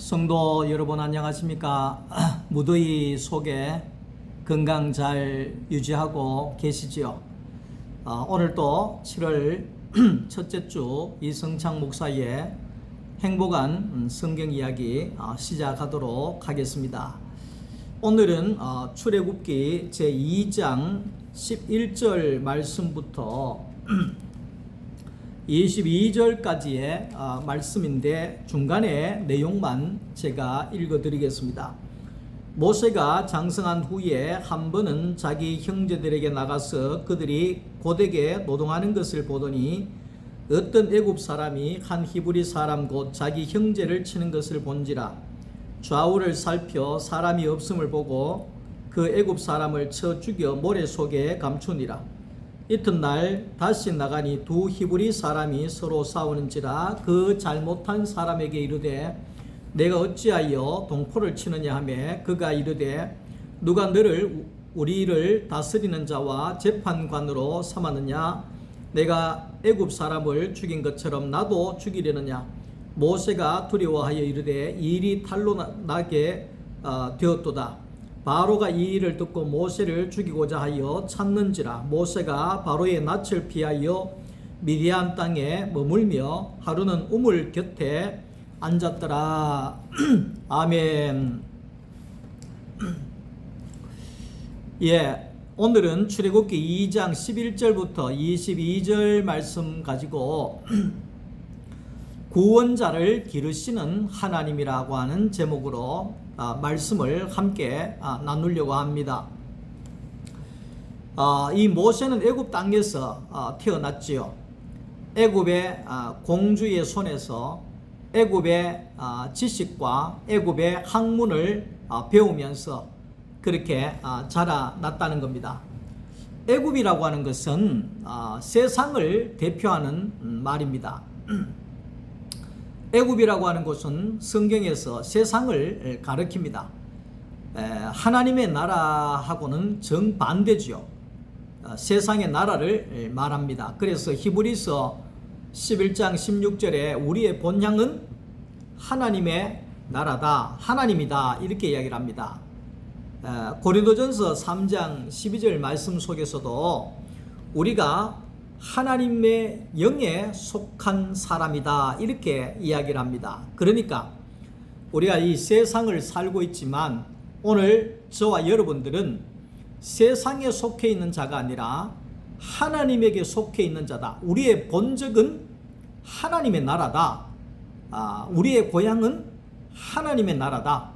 성도 여러분 안녕하십니까? 무더위 속에 건강 잘 유지하고 계시지요? 오늘도 7월 첫째 주 이성창 목사의 행복한 성경 이야기 시작하도록 하겠습니다. 오늘은 출애굽기 제2장 11절 말씀부터 22절까지의 말씀인데 중간에 내용만 제가 읽어드리겠습니다. 모세가 장성한 후에 한 번은 자기 형제들에게 나가서 그들이 고되게 노동하는 것을 보더니 어떤 애굽 사람이 한 히브리 사람 곧 자기 형제를 치는 것을 본지라. 좌우를 살펴 사람이 없음을 보고 그 애굽 사람을 쳐 죽여 모래 속에 감추니라. 이튿날 다시 나가니 두 히브리 사람이 서로 싸우는지라. 그 잘못한 사람에게 이르되 내가 어찌하여 동포를 치느냐 하매 그가 이르되 누가 너를 우리를 다스리는 자와 재판관으로 삼았느냐. 내가 애굽 사람을 죽인 것처럼 나도 죽이려느냐. 모세가 두려워하여 이르되 이 일이 탈로 나게 되었도다. 바로가 이 일을 듣고 모세를 죽이고자 하여 찾는지라. 모세가 바로의 낯을 피하여 미디안 땅에 머물며 하루는 우물 곁에 앉았더라. 아멘. 오늘은 출애굽기 2장 11절부터 22절 말씀 가지고 구원자를 기르시는 하나님이라고 하는 제목으로 말씀을 함께 나누려고 합니다. 이 모세는 애굽 땅에서 태어났지요. 애굽의 공주의 손에서 애굽의 지식과 애굽의 학문을 배우면서 그렇게 자라났다는 겁니다. 애굽이라고 하는 것은 세상을 대표하는 말입니다. 애굽이라고 하는 곳은 성경에서 세상을 가리킵니다. 하나님의 나라하고는 정반대지요. 세상의 나라를 말합니다. 그래서 히브리서 11장 16절에 우리의 본향은 하나님의 나라다, 하나님이다 이렇게 이야기를 합니다. 고린도전서 3장 12절 말씀 속에서도 우리가 하나님의 영에 속한 사람이다 이렇게 이야기를 합니다. 그러니까 우리가 이 세상을 살고 있지만 오늘 저와 여러분들은 세상에 속해 있는 자가 아니라 하나님에게 속해 있는 자다. 우리의 본적은 하나님의 나라다. 우리의 고향은 하나님의 나라다.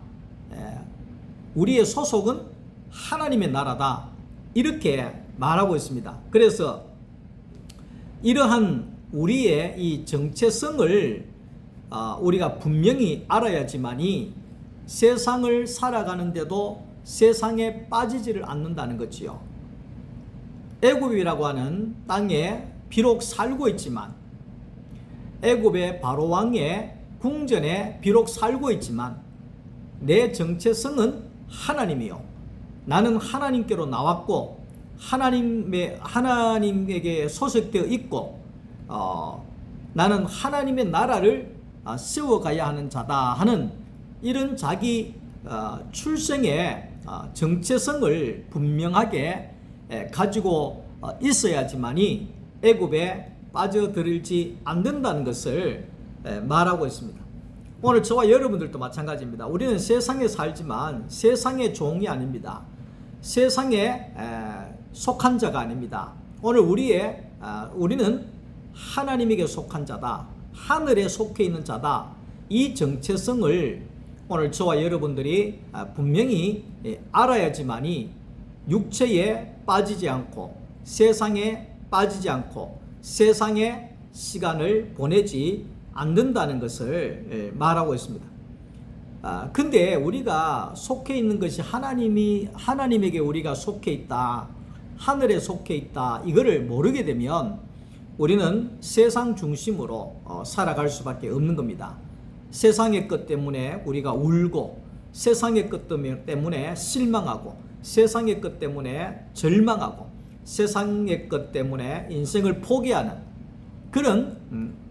우리의 소속은 하나님의 나라다. 이렇게 말하고 있습니다. 그래서 이러한 우리의 이 정체성을 우리가 분명히 알아야지만이 세상을 살아가는데도 세상에 빠지지를 않는다는 거지요. 애굽이라고 하는 땅에 비록 살고 있지만, 애굽의 바로 왕의 궁전에 비록 살고 있지만 내 정체성은 하나님이요. 나는 하나님께로 나왔고 하나님에게 소속되어 있고 나는 하나님의 나라를 세워가야 하는 자다 하는 이런 자기 출생의 정체성을 분명하게 가지고 있어야지만이 애굽에 빠져들지 않는다는 것을 말하고 있습니다. 오늘 저와 여러분들도 마찬가지입니다. 우리는 세상에 살지만 세상의 종이 아닙니다. 세상에 속한 자가 아닙니다. 오늘 우리는 하나님에게 속한 자다. 하늘에 속해 있는 자다. 이 정체성을 오늘 저와 여러분들이 분명히 알아야지만이 육체에 빠지지 않고 세상에 빠지지 않고 세상에 시간을 보내지 않는다는 것을 말하고 있습니다. 근데 우리가 속해 있는 것이 하나님에게 우리가 속해 있다, 하늘에 속해 있다, 이거를 모르게 되면 우리는 세상 중심으로 살아갈 수밖에 없는 겁니다. 세상의 것 때문에 우리가 울고, 세상의 것 때문에 실망하고, 세상의 것 때문에 절망하고, 세상의 것 때문에 인생을 포기하는 그런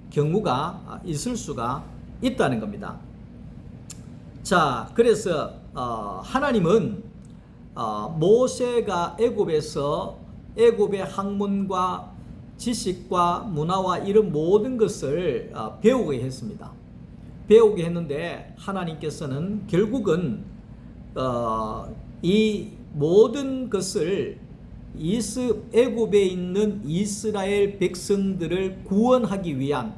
경우가 있을 수가 있다는 겁니다. 자, 그래서 하나님은 모세가 애굽의 학문과 지식과 문화와 이런 모든 것을 배우게 했습니다. 배우게 했는데 하나님께서는 결국은 이 모든 것을 애굽에 있는 이스라엘 백성들을 구원하기 위한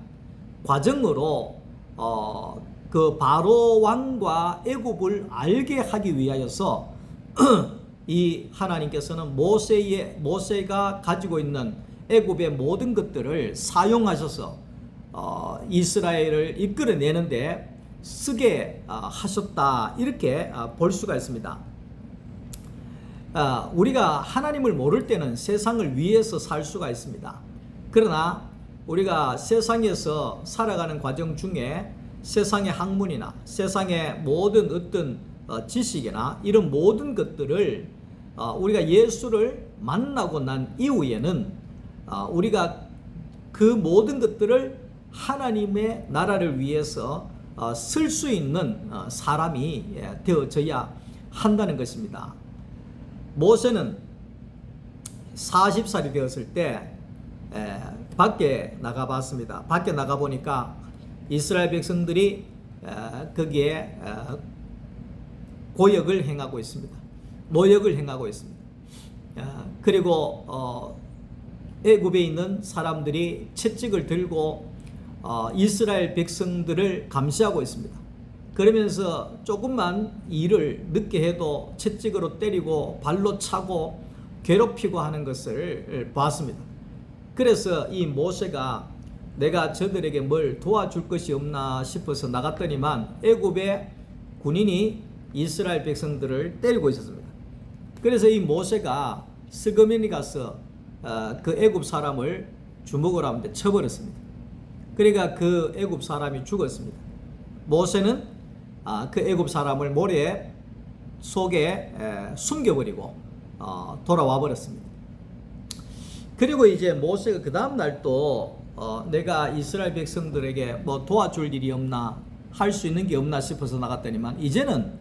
과정으로 그 바로 왕과 애굽을 알게 하기 위하여서 이 하나님께서는 모세가 가지고 있는 애굽의 모든 것들을 사용하셔서 이스라엘을 이끌어내는데 쓰게 하셨다, 이렇게 볼 수가 있습니다. 우리가 하나님을 모를 때는 세상을 위해서 살 수가 있습니다. 그러나 우리가 세상에서 살아가는 과정 중에 세상의 학문이나 세상의 모든 어떤 지식이나 이런 모든 것들을 우리가 예수를 만나고 난 이후에는 우리가 그 모든 것들을 하나님의 나라를 위해서 쓸 수 있는 사람이 되어져야 한다는 것입니다. 모세는 40살이 되었을 때 밖에 나가봤습니다. 밖에 나가보니까 이스라엘 백성들이 거기에 고역을 행하고 있습니다. 노역을 행하고 있습니다. 그리고 애굽에 있는 사람들이 채찍을 들고 이스라엘 백성들을 감시하고 있습니다. 그러면서 조금만 일을 늦게 해도 채찍으로 때리고 발로 차고 괴롭히고 하는 것을 봤습니다. 그래서 이 모세가 내가 저들에게 뭘 도와줄 것이 없나 싶어서 나갔더니만 애굽의 군인이 이스라엘 백성들을 때리고 있었습니다. 그래서 이 모세가 스그면이 가서 그 애굽 사람을 주먹으로 한번 쳐버렸습니다. 그러니까 그 애굽 사람이 죽었습니다. 모세는 그 애굽 사람을 모래 속에 숨겨버리고 돌아와 버렸습니다. 그리고 이제 모세가 그 다음 날 또 내가 이스라엘 백성들에게 뭐 도와줄 일이 없나, 할 수 있는 게 없나 싶어서 나갔더니만 이제는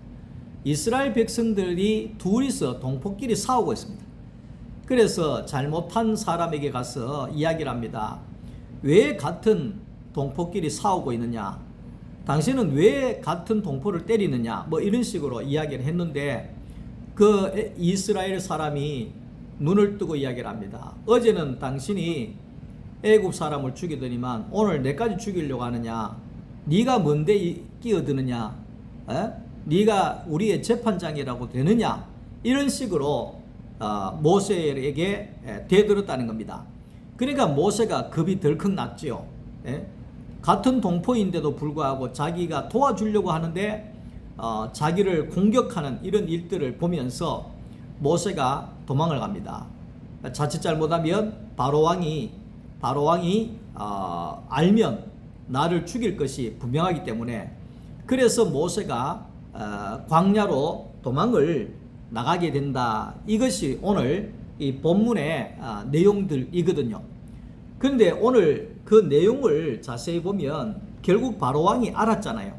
이스라엘 백성들이 둘이서 동포끼리 싸우고 있습니다. 그래서 잘못한 사람에게 가서 이야기를 합니다. 왜 같은 동포끼리 싸우고 있느냐? 당신은 왜 같은 동포를 때리느냐? 뭐 이런 식으로 이야기를 했는데 그 이스라엘 사람이 눈을 뜨고 이야기를 합니다. 어제는 당신이 애굽 사람을 죽이더니만 오늘 내까지 죽이려고 하느냐? 네가 뭔데 끼어드느냐? 네가 우리의 재판장이라고 되느냐? 이런 식으로 모세에게 대들었다는 겁니다. 그러니까 모세가 겁이 덜컥 났지요. 같은 동포인데도 불구하고 자기가 도와주려고 하는데 자기를 공격하는 이런 일들을 보면서 모세가 도망을 갑니다. 자칫 잘못하면 바로왕이 알면 나를 죽일 것이 분명하기 때문에, 그래서 모세가 광야로 도망을 나가게 된다. 이것이 오늘 이 본문의 내용들이거든요. 그런데 오늘 그 내용을 자세히 보면 결국 바로왕이 알았잖아요.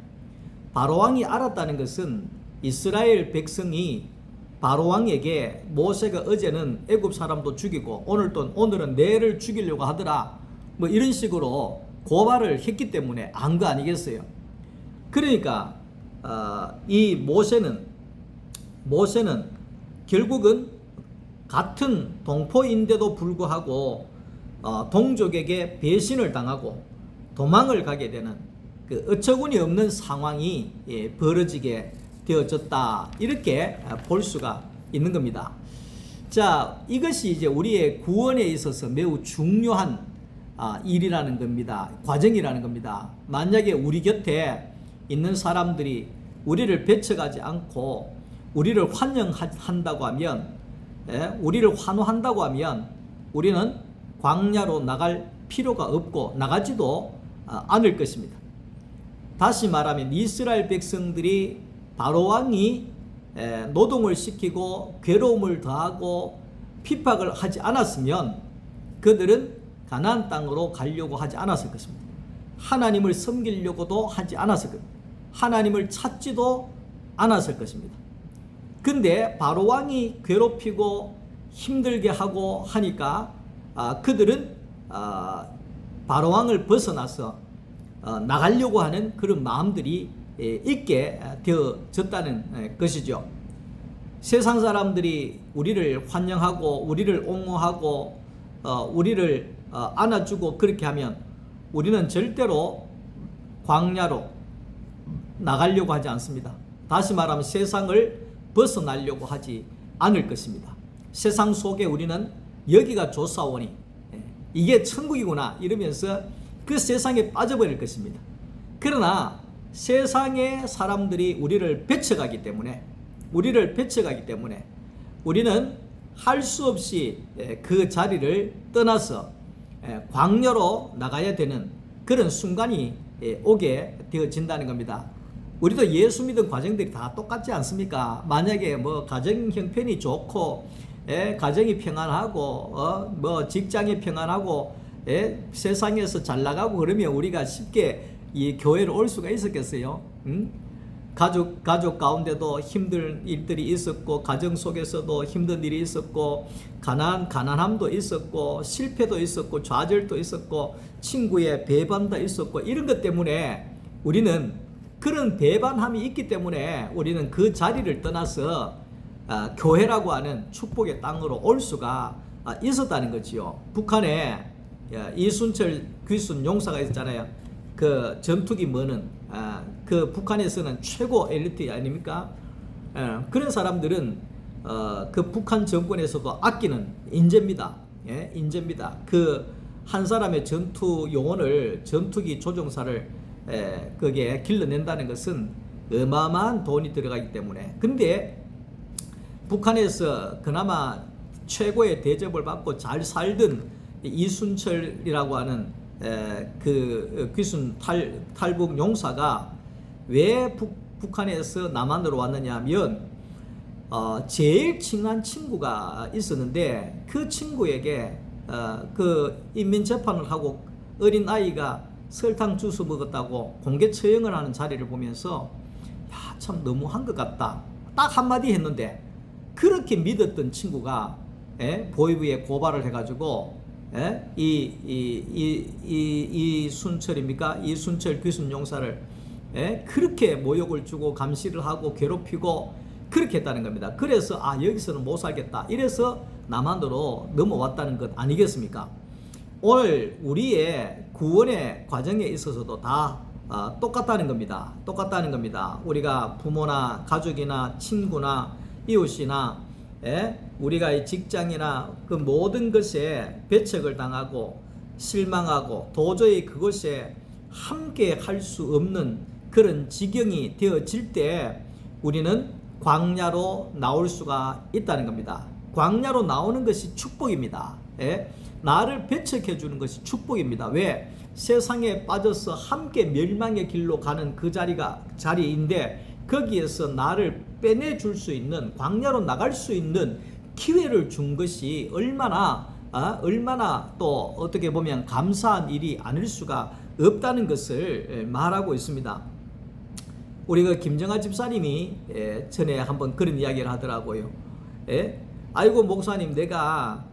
바로왕이 알았다는 것은 이스라엘 백성이 바로왕에게 모세가 어제는 애굽 사람도 죽이고 오늘은 내를 죽이려고 하더라, 뭐 이런 식으로 고발을 했기 때문에 안 거 아니겠어요. 그러니까 이 모세는 결국은 같은 동포인데도 불구하고 동족에게 배신을 당하고 도망을 가게 되는 그 어처구니 없는 상황이 벌어지게 되어졌다, 이렇게 볼 수가 있는 겁니다. 자, 이것이 이제 우리의 구원에 있어서 매우 중요한 일이라는 겁니다. 과정이라는 겁니다. 만약에 우리 곁에 있는 사람들이 우리를 배척하지 않고 우리를 환영한다고 하면, 우리를 환호한다고 하면 우리는 광야로 나갈 필요가 없고 나가지도 않을 것입니다. 다시 말하면 이스라엘 백성들이 바로왕이 노동을 시키고 괴로움을 더하고 핍박을 하지 않았으면 그들은 가나안 땅으로 가려고 하지 않았을 것입니다. 하나님을 섬기려고도 하지 않았을 겁니다. 하나님을 찾지도 않았을 것입니다. 근데 바로 왕이 괴롭히고 힘들게 하고 하니까 그들은 바로 왕을 벗어나서 나가려고 하는 그런 마음들이 있게 되어졌다는 것이죠. 세상 사람들이 우리를 환영하고 우리를 옹호하고 우리를 안아주고 그렇게 하면 우리는 절대로 광야로 나가려고 하지 않습니다. 다시 말하면 세상을 벗어나려고 하지 않을 것입니다. 세상 속에 우리는 여기가 좋사오니 이게 천국이구나 이러면서 그 세상에 빠져버릴 것입니다. 그러나 세상의 사람들이 우리를 배척하기 때문에 우리는 할 수 없이 그 자리를 떠나서 광야로 나가야 되는 그런 순간이 오게 되어진다는 겁니다. 우리도 예수 믿은 과정들이 다 똑같지 않습니까? 만약에 뭐 가정 형편이 좋고 가정이 평안하고 뭐 직장이 평안하고 세상에서 잘 나가고 그러면 우리가 쉽게 이 교회로 올 수가 있었겠어요? 가족 가운데도 힘든 일들이 있었고 가정 속에서도 힘든 일이 있었고 가난함도 있었고 실패도 있었고 좌절도 있었고 친구의 배반도 있었고 이런 것 때문에 우리는 그런 배반함이 있기 때문에 우리는 그 자리를 떠나서 교회라고 하는 축복의 땅으로 올 수가 있었다는 거지요. 북한에 이순철 귀순 용사가 있었잖아요. 그 전투기 머는 그 북한에서는 최고 엘리트 아닙니까? 그런 사람들은 그 북한 정권에서도 아끼는 인재입니다. 인재입니다. 그 한 사람의 전투 요원을 전투기 조종사를 그게 길러낸다는 것은 어마어마한 돈이 들어가기 때문에. 근데 북한에서 그나마 최고의 대접을 받고 잘 살던 이순철이라고 하는 그 귀순 탈북 용사가 왜 북한에서 남한으로 왔느냐 하면 제일 친한 친구가 있었는데 그 친구에게 그 인민재판을 하고 어린 아이가 설탕 주스 먹었다고 공개 처형을 하는 자리를 보면서 야, 참 너무한 것 같다. 딱 한마디 했는데 그렇게 믿었던 친구가 보위부에 고발을 해가지고 이순철입니까? 이순철 귀순 용사를 그렇게 모욕을 주고 감시를 하고 괴롭히고 그렇게 했다는 겁니다. 그래서 여기서는 못 살겠다. 이래서 남한으로 넘어왔다는 것 아니겠습니까? 오늘 우리의 구원의 과정에 있어서도 다 똑같다는 겁니다. 우리가 부모나 가족이나 친구나 이웃이나 우리가 직장이나 그 모든 것에 배척을 당하고 실망하고 도저히 그것에 함께 할 수 없는 그런 지경이 되어질 때 우리는 광야로 나올 수가 있다는 겁니다. 광야로 나오는 것이 축복입니다. 나를 배척해 주는 것이 축복입니다. 왜? 세상에 빠져서 함께 멸망의 길로 가는 그 자리인데 거기에서 나를 빼내줄 수 있는 광야로 나갈 수 있는 기회를 준 것이 얼마나 또 어떻게 보면 감사한 일이 아닐 수가 없다는 것을 말하고 있습니다. 우리 그 김정아 집사님이 전에 한번 그런 이야기를 하더라고요. 아이고 목사님, 내가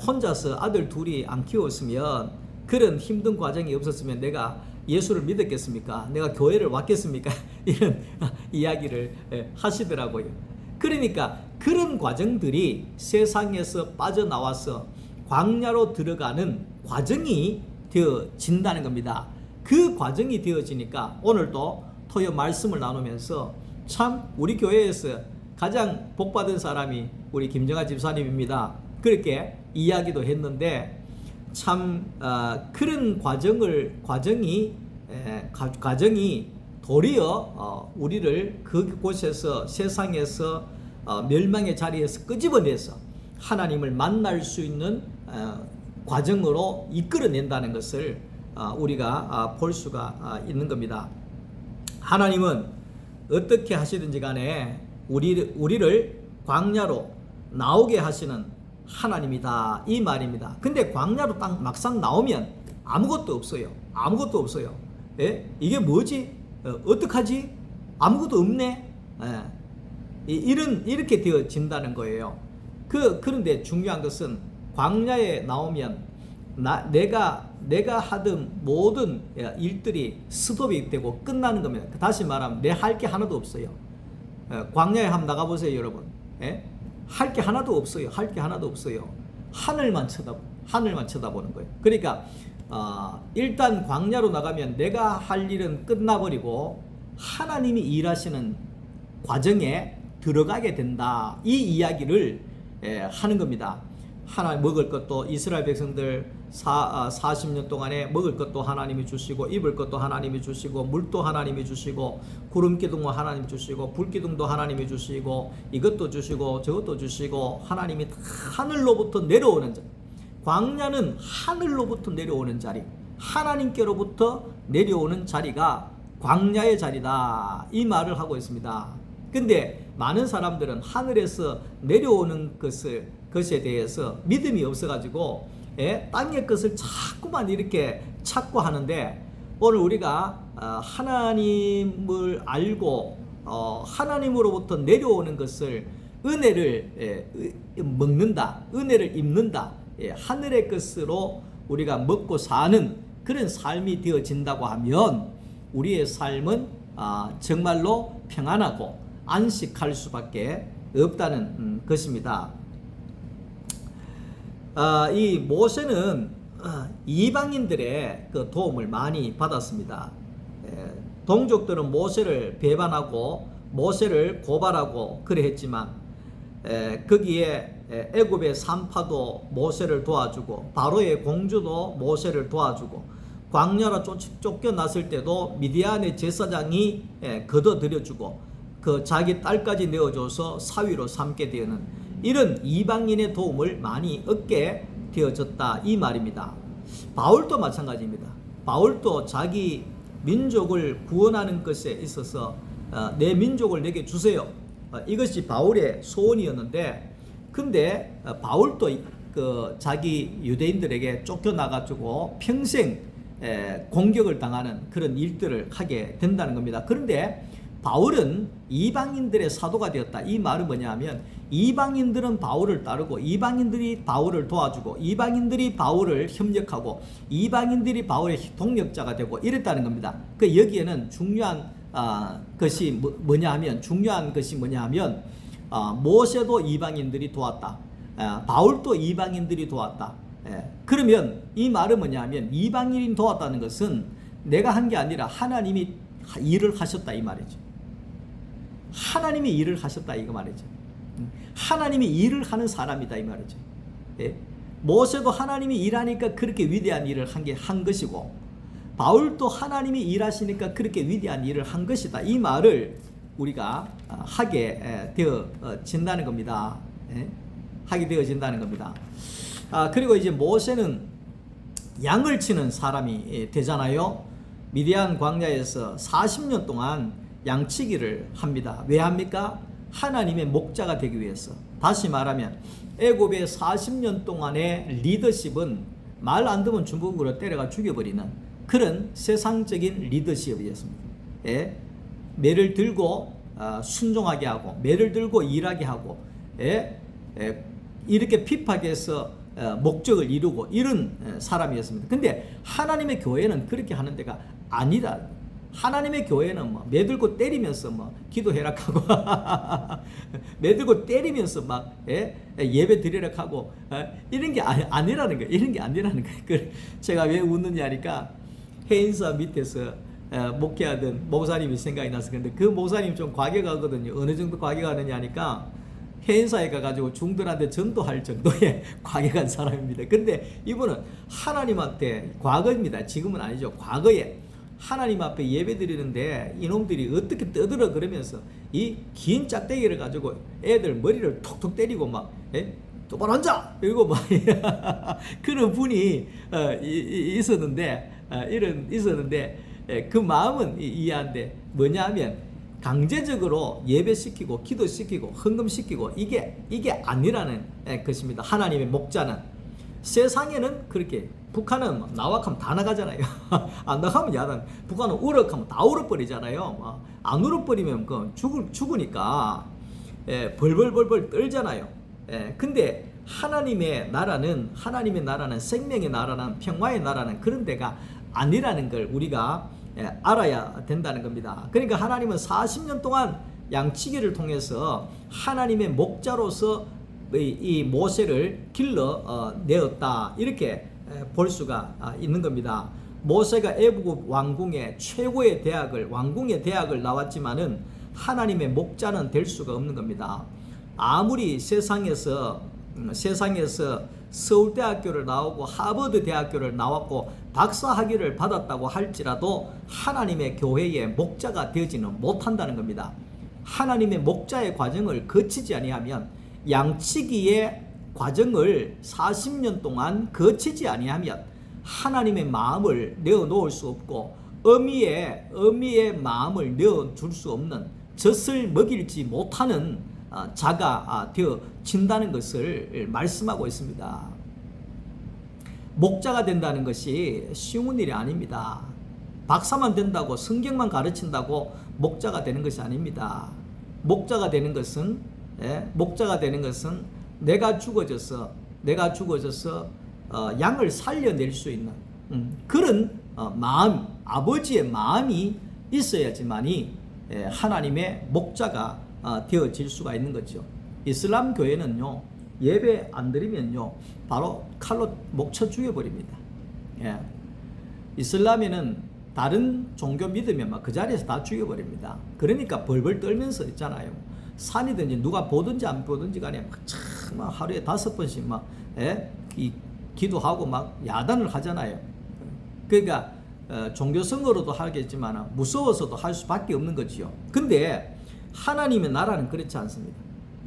혼자서 아들 둘이 안 키웠으면 그런 힘든 과정이 없었으면 내가 예수를 믿었겠습니까? 내가 교회를 왔겠습니까? 이런 이야기를 하시더라고요. 그러니까 그런 과정들이 세상에서 빠져나와서 광야로 들어가는 과정이 되어진다는 겁니다. 그 과정이 되어지니까 오늘도 토요 말씀을 나누면서 참 우리 교회에서 가장 복받은 사람이 우리 김정아 집사님입니다. 그렇게 이야기도 했는데 참 그런 과정이 도리어 우리를 그곳에서 세상에서 멸망의 자리에서 끄집어내서 하나님을 만날 수 있는 과정으로 이끌어낸다는 것을 우리가 볼 수가 있는 겁니다. 하나님은 어떻게 하시든지 간에 우리를 광야로 나오게 하시는 하나님이다, 이 말입니다. 근데 광야로 딱 막상 나오면 아무것도 없어요. 이게 뭐지? 어떡하지? 아무것도 없네. 이렇게 되어진다는 거예요. 그런데 중요한 것은 광야에 나오면 내가 하던 모든 일들이 스톱이 되고 끝나는 겁니다. 다시 말하면 내 할 게 하나도 없어요. 광야에 한번 나가보세요, 여러분. 할 게 하나도 없어요. 할 게 하나도 없어요. 하늘만 쳐다보는 거예요. 그러니까 일단 광야로 나가면 내가 할 일은 끝나버리고 하나님이 일하시는 과정에 들어가게 된다. 이 이야기를 하는 겁니다. 하나 먹을 것도 이스라엘 백성들 40년 동안에 먹을 것도 하나님이 주시고 입을 것도 하나님이 주시고 물도 하나님이 주시고 구름기둥도 하나님이 주시고 불기둥도 하나님이 주시고 이것도 주시고 저것도 주시고 하나님이 하늘로부터 내려오는 자리. 광야는 하늘로부터 내려오는 자리, 하나님께로부터 내려오는 자리가 광야의 자리다, 이 말을 하고 있습니다. 근데 많은 사람들은 하늘에서 내려오는 것에 대해서 믿음이 없어가지고 땅의 것을 자꾸만 이렇게 찾고 하는데, 오늘 우리가 하나님을 알고 하나님으로부터 내려오는 것을 은혜를 먹는다, 은혜를 입는다, 하늘의 것으로 우리가 먹고 사는 그런 삶이 되어진다고 하면 우리의 삶은 정말로 평안하고 안식할 수밖에 없다는 것입니다. 이 모세는 이방인들의 그 도움을 많이 받았습니다. 동족들은 모세를 배반하고 모세를 고발하고 그래 했지만 거기에 애굽의 산파도 모세를 도와주고 바로의 공주도 모세를 도와주고 광야로 쫓겨났을 때도 미디안의 제사장이 걷어들여주고 그 자기 딸까지 내어줘서 사위로 삼게 되는 이런 이방인의 도움을 많이 얻게 되어졌다, 이 말입니다. 바울도 마찬가지입니다. 바울도 자기 민족을 구원하는 것에 있어서 내 민족을 내게 주세요, 이것이 바울의 소원이었는데, 근데 바울도 그 자기 유대인들에게 쫓겨나가지고 평생 공격을 당하는 그런 일들을 하게 된다는 겁니다. 그런데 바울은 이방인들의 사도가 되었다. 이 말은 뭐냐면 이방인들은 바울을 따르고 이방인들이 바울을 도와주고 이방인들이 바울을 협력하고 이방인들이 바울의 동력자가 되고 이랬다는 겁니다. 그 여기에는 중요한 것이 뭐냐하면 모세도 이방인들이 도왔다. 바울도 이방인들이 도왔다. 그러면 이 말은 뭐냐면 이방인이 도왔다는 것은 내가 한 게 아니라 하나님이 일을 하셨다, 이 말이죠. 하나님이 일을 하셨다, 이거 말이죠. 하나님이 일을 하는 사람이다, 이 말이죠. 모세도 하나님이 일하니까 그렇게 위대한 일을 한 것이고 바울도 하나님이 일하시니까 그렇게 위대한 일을 한 것이다, 이 말을 우리가 하게 되어진다는 겁니다. 하게 되어진다는 겁니다. 그리고 이제 모세는 양을 치는 사람이 되잖아요. 미디안 광야에서 40년 동안 양치기를 합니다. 왜 합니까? 하나님의 목자가 되기 위해서. 다시 말하면 애굽의 40년 동안의 리더십은 말 안 듣면 주먹으로 때려가 죽여버리는 그런 세상적인 리더십이었습니다. 매를 들고 순종하게 하고 매를 들고 일하게 하고 이렇게 핍박해서 목적을 이루고 이런 사람이었습니다. 근데 하나님의 교회는 그렇게 하는 데가 아니다. 하나님의 교회는 매 들고 때리면서 기도해라 하고 매 들고 때리면서 예배 드리라 하고 이런 게 아니라는 거예요. 이런 게 아니라는 거예요. 제가 왜 웃느냐 하니까 해인사 밑에서 목회하던 목사님이 생각이 나서 그런데 그 목사님 좀 과격하거든요. 어느 정도 과격하느냐 하니까 해인사에 가가지고 중들한테 전도할 정도의 과격한 사람입니다. 근데 이분은 하나님한테 과거입니다. 지금은 아니죠. 과거에 하나님 앞에 예배 드리는데 이놈들이 어떻게 떠들어 그러면서 이 긴 짝대기를 가지고 애들 머리를 톡톡 때리고 똑바로 앉아! 이러고 그런 분이 있었는데 그 마음은 이해한데 뭐냐면 강제적으로 예배시키고 기도시키고 헌금시키고 이게 아니라는 것입니다. 하나님의 목자는 세상에는 그렇게 북한은 나와하면 다 나가잖아요. 안 나가면 야단. 북한은 울어하면 다 울어버리잖아요. 안 울어버리면 죽으니까 벌벌벌벌 떨잖아요. 근데 하나님의 나라는 생명의 나라는 평화의 나라는 그런 데가 아니라는 걸 우리가 알아야 된다는 겁니다. 그러니까 하나님은 40년 동안 양치기를 통해서 하나님의 목자로서 이 모세를 길러 내었다, 이렇게 볼 수가 있는 겁니다. 모세가 애굽 왕궁의 최고의 왕궁의 대학을 나왔지만은 하나님의 목자는 될 수가 없는 겁니다. 아무리 세상에서 서울대학교를 나오고 하버드 대학교를 나왔고 박사학위를 받았다고 할지라도 하나님의 교회의 목자가 되지는 못한다는 겁니다. 하나님의 목자의 과정을 거치지 아니하면, 양치기의 과정을 40년 동안 거치지 아니하면 하나님의 마음을 내어놓을 수 없고 어미의 마음을 내어줄 수 없는, 젖을 먹일지 못하는 자가 되어진다는 것을 말씀하고 있습니다. 목자가 된다는 것이 쉬운 일이 아닙니다. 박사만 된다고, 성경만 가르친다고 목자가 되는 것이 아닙니다. 목자가 되는 것은 내가 죽어져서 양을 살려낼 수 있는 그런 마음, 아버지의 마음이 있어야지만이 하나님의 목자가 되어질 수가 있는 거죠. 이슬람 교회는요, 예배 안 드리면요 바로 칼로 목 쳐 죽여버립니다. 이슬람에는 다른 종교 믿으면 막 그 자리에서 다 죽여버립니다. 그러니까 벌벌 떨면서 있잖아요. 산이든지 누가 보든지 안 보든지 간에 막 하루에 5번씩 막 기도하고 막 야단을 하잖아요. 그러니까 종교성으로도 하겠지만 무서워서도 할 수밖에 없는 거지요. 근데 하나님의 나라는 그렇지 않습니다.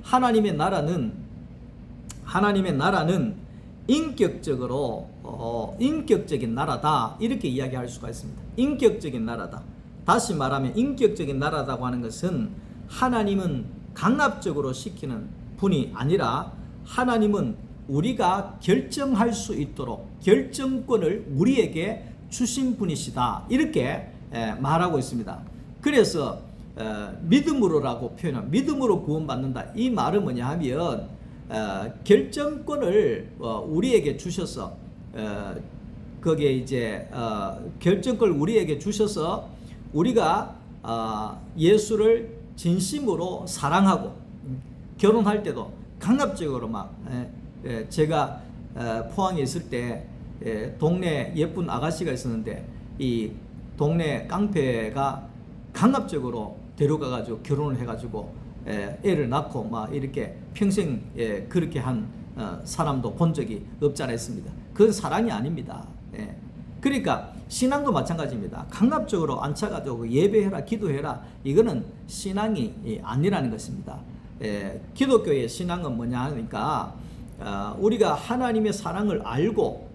하나님의 나라는 인격적인 나라다, 이렇게 이야기할 수가 있습니다. 인격적인 나라다. 다시 말하면 인격적인 나라라고 하는 것은 하나님은 강압적으로 시키는 분이 아니라 하나님은 우리가 결정할 수 있도록 결정권을 우리에게 주신 분이시다, 이렇게 말하고 있습니다. 그래서 믿음으로라고 표현합니다. 믿음으로 구원받는다. 이 말은 뭐냐 하면 결정권을 우리에게 주셔서 거기에 이제 결정권을 우리에게 주셔서 우리가 예수를 진심으로 사랑하고 결혼할 때도 강압적으로 제가 포항에 있을 때 동네 예쁜 아가씨가 있었는데 이 동네 깡패가 강압적으로 데려가가지고 결혼을 해가지고 애를 낳고 막 이렇게 평생 그렇게 한 사람도 본 적이 없지 않아 있습니다. 그건 사랑이 아닙니다. 그러니까 신앙도 마찬가지입니다. 강압적으로 앉혀가지고 예배해라, 기도해라, 이거는 신앙이 아니라는 것입니다. 기독교의 신앙은 뭐냐 하니까 우리가 하나님의 사랑을 알고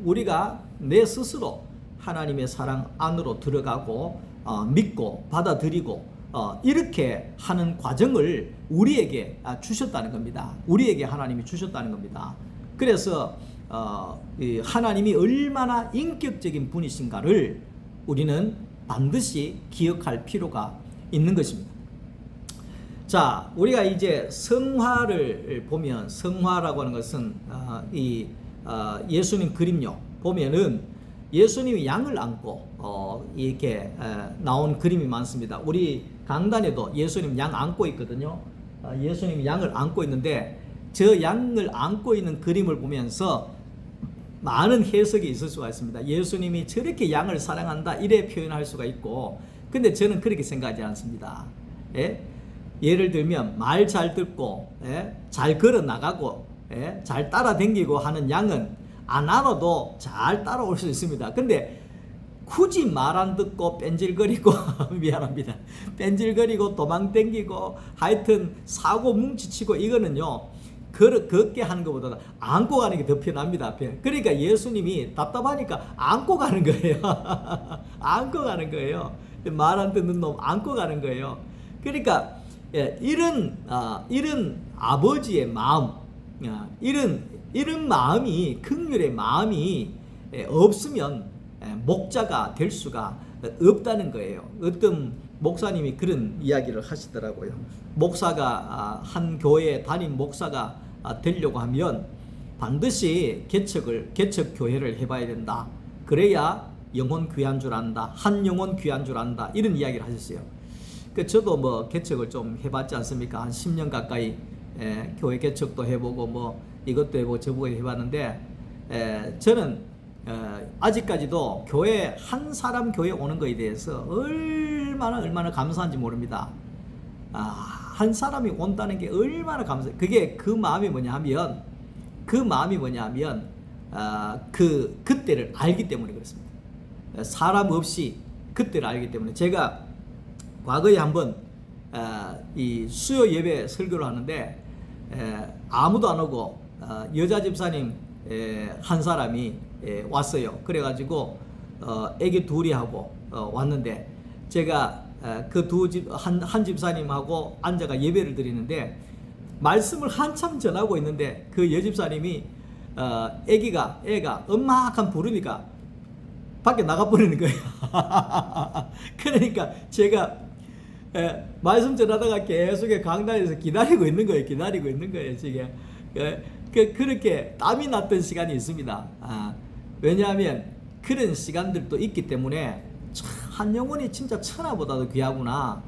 우리가 내 스스로 하나님의 사랑 안으로 들어가고 믿고 받아들이고 이렇게 하는 과정을 우리에게 주셨다는 겁니다. 우리에게 하나님이 주셨다는 겁니다. 그래서 하나님이 얼마나 인격적인 분이신가를 우리는 반드시 기억할 필요가 있는 것입니다. 자, 우리가 이제 성화를 보면, 성화라고 하는 것은 예수님 그림요 보면은 예수님이 양을 안고 이렇게 나온 그림이 많습니다. 우리 강단에도 예수님 양 안고 있거든요. 예수님이 양을 안고 있는데 저 양을 안고 있는 그림을 보면서 많은 해석이 있을 수가 있습니다. 예수님이 저렇게 양을 사랑한다, 이래 표현할 수가 있고, 근데 저는 그렇게 생각하지 않습니다. 예를 들면 말 잘 듣고 잘 걸어 나가고 잘 따라다니고 하는 양은 안 알아도 잘 따라올 수 있습니다. 근데 굳이 말 안 듣고 뺀질거리고 미안합니다. 뺀질거리고 도망다니고 하여튼 사고 뭉치치고 이거는요, 걷게 하는 것보다 안고 가는 게 더 편합니다. 그러니까 예수님이 답답하니까 안고 가는 거예요. 안고 가는 거예요. 말 안 듣는 놈 안고 가는 거예요. 그러니까 이런 아버지의 마음, 이런 마음이, 긍휼의 마음이 없으면 목자가 될 수가 없다는 거예요. 어떤 목사님이 그런 이야기를 하시더라고요. 목사가 한 교회 담임 목사가 되려고 하면 반드시 개척 교회를 해봐야 된다. 그래야 영혼 귀한 줄 안다. 한 영혼 귀한 줄 안다. 이런 이야기를 하셨어요. 저도 뭐 개척을 좀 해봤지 않습니까? 한 10년 가까이 교회 개척도 해보고 뭐 이것도 해보고 저보고 해봤는데 저는 아직까지도 교회 한 사람 교회 오는 거에 대해서 얼마나 감사한지 모릅니다. 한 사람이 온다는 게 얼마나 감사해요. 그 마음이 뭐냐 하면 그때를 알기 때문에 그렇습니다. 사람 없이 그때를 알기 때문에 제가 과거에 한번 이 수요 예배 설교를 하는데 아무도 안 오고 여자 집사님 한 사람이 왔어요. 그래가지고 애기 둘이 하고 왔는데 제가 한 집사님하고 앉아가 예배를 드리는데 말씀을 한참 전하고 있는데 그 여집사님이 애가 엄마 한 부르니까 밖에 나가버리는 거예요. 그러니까 제가 말씀 전하다가 계속 강단에서 기다리고 있는 거예요. 지금. 그렇게 땀이 났던 시간이 있습니다. 왜냐하면 그런 시간들도 있기 때문에 한 영혼이 진짜 천하보다도 귀하구나.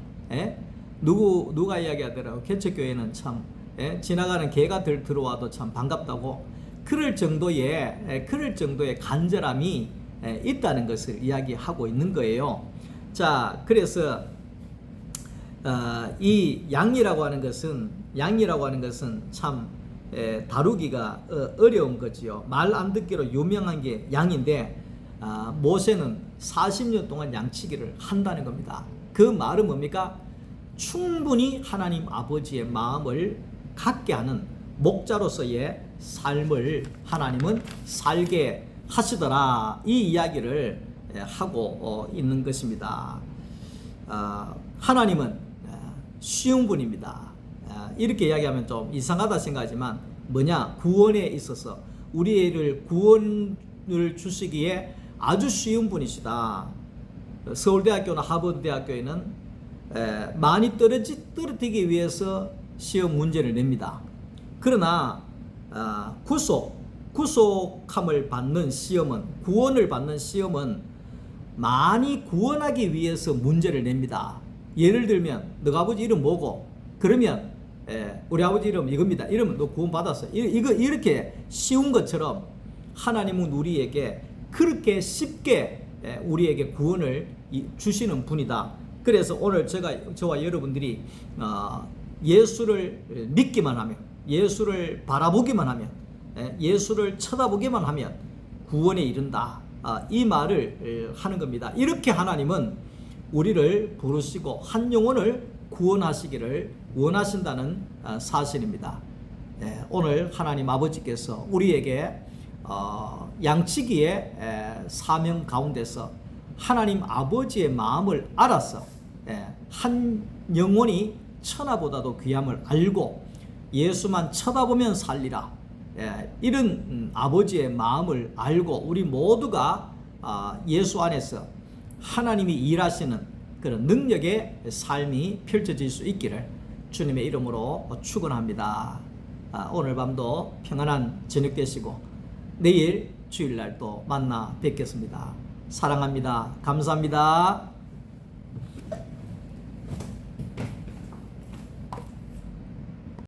누가 이야기하더라고. 개척교회는 참 지나가는 개가 들어와도 참 반갑다고. 그럴 정도의 간절함이 있다는 것을 이야기하고 있는 거예요. 자, 그래서 이 양이라고 하는 것은 참 다루기가 어려운 거지요. 말 안 듣기로 유명한 게 양인데 모세는 40년 동안 양치기를 한다는 겁니다. 그 말은 뭡니까? 충분히 하나님 아버지의 마음을 갖게 하는 목자로서의 삶을 하나님은 살게 하시더라. 이 이야기를 하고 있는 것입니다. 하나님은 쉬운 분입니다. 이렇게 이야기하면 좀 이상하다 생각하지만 뭐냐? 구원에 있어서 우리를 구원을 주시기에 아주 쉬운 분이시다. 서울대학교나 하버드대학교에는 많이 떨어뜨리기 위해서 시험 문제를 냅니다. 그러나 구속함을 받는 시험은, 구원을 받는 시험은 많이 구원하기 위해서 문제를 냅니다. 예를 들면 너 아버지 이름 뭐고? 그러면 우리 아버지 이름 이겁니다. 이러면 너 구원 받았어. 이렇게 쉬운 것처럼 하나님은 우리에게 그렇게 쉽게 우리에게 구원을 주시는 분이다. 그래서 오늘 저와 여러분들이 예수를 믿기만 하면, 예수를 바라보기만 하면, 예수를 쳐다보기만 하면 구원에 이른다. 이 말을 하는 겁니다. 이렇게 하나님은 우리를 부르시고 한 영혼을 구원하시기를 원하신다는 사실입니다. 오늘 하나님 아버지께서 우리에게 양치기의 사명 가운데서 하나님 아버지의 마음을 알아서 한 영혼이 천하보다도 귀함을 알고 예수만 쳐다보면 살리라, 이런 아버지의 마음을 알고 우리 모두가 예수 안에서 하나님이 일하시는 그런 능력의 삶이 펼쳐질 수 있기를 주님의 이름으로 축원합니다. 오늘 밤도 평안한 저녁 되시고 내일 주일날 또 만나 뵙겠습니다. 사랑합니다. 감사합니다.